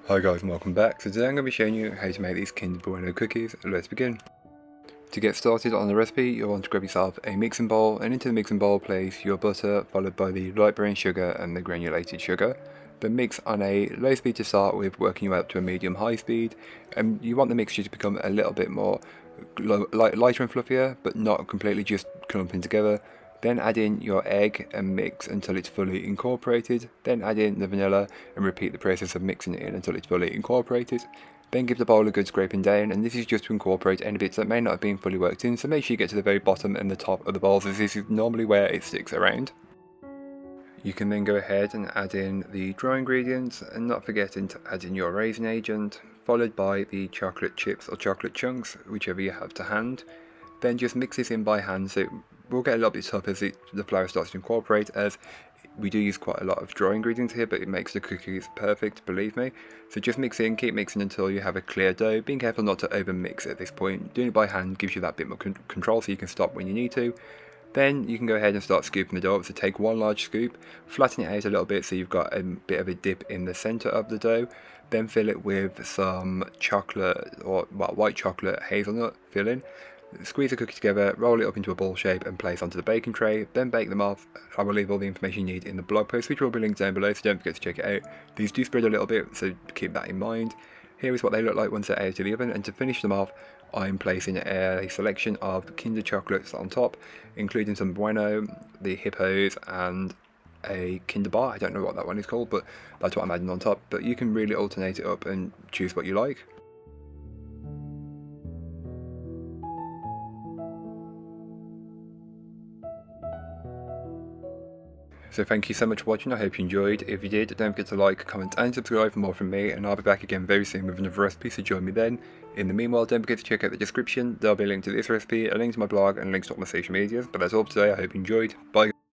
Hi guys and welcome back. So today I'm going to be showing you how to make these Kinder Bueno cookies. Let's begin. To get started on the recipe, you'll want to grab yourself a mixing bowl, and into the mixing bowl place your butter followed by the light brown sugar and the granulated sugar. Then mix on a low speed to start with, working your way up to a medium high speed, and you want the mixture to become a little bit more lighter and fluffier, but not completely just clumping together. Then add in your egg and mix until it's fully incorporated. Then add in the vanilla and repeat the process of mixing it in until it's fully incorporated. Then give the bowl a good scraping down, and this is just to incorporate any bits that may not have been fully worked in, so make sure you get to the very bottom and the top of the bowls, as this is normally where it sticks around. You can then go ahead and add in the dry ingredients, and not forgetting to add in your raisin agent, followed by the chocolate chips or chocolate chunks, whichever you have to hand. Then just mix this in by hand, so it will get a little bit tough as the flour starts to incorporate, as we do use quite a lot of dry ingredients here, but it makes the cookies perfect, believe me. So just mix in, keep mixing until you have a clear dough, being careful not to over mix at this point. Doing it by hand gives you that bit more control, so you can stop when you need to. Then you can go ahead and start scooping the dough up. So take one large scoop, flatten it out a little bit so you've got a bit of a dip in the center of the dough. Then fill it with some chocolate, or white chocolate hazelnut filling. Squeeze the cookie together, roll it up into a ball shape and place onto the baking tray, then bake them off. I will leave all the information you need in the blog post, which will be linked down below, so don't forget to check it out. These do spread a little bit, so keep that in mind. Here is what they look like once they're out of the oven, and to finish them off, I'm placing a selection of Kinder chocolates on top, including some Bueno, the Hippos, and a Kinder bar. I don't know what that one is called, but that's what I'm adding on top. But you can really alternate it up and choose what you like. So thank you so much for watching, I hope you enjoyed. If you did, don't forget to like, comment and subscribe for more from me, and I'll be back again very soon with another recipe, so join me then. In the meanwhile, don't forget to check out the description, there'll be a link to this recipe, a link to my blog, and links to all my social medias. But that's all for today, I hope you enjoyed. Bye.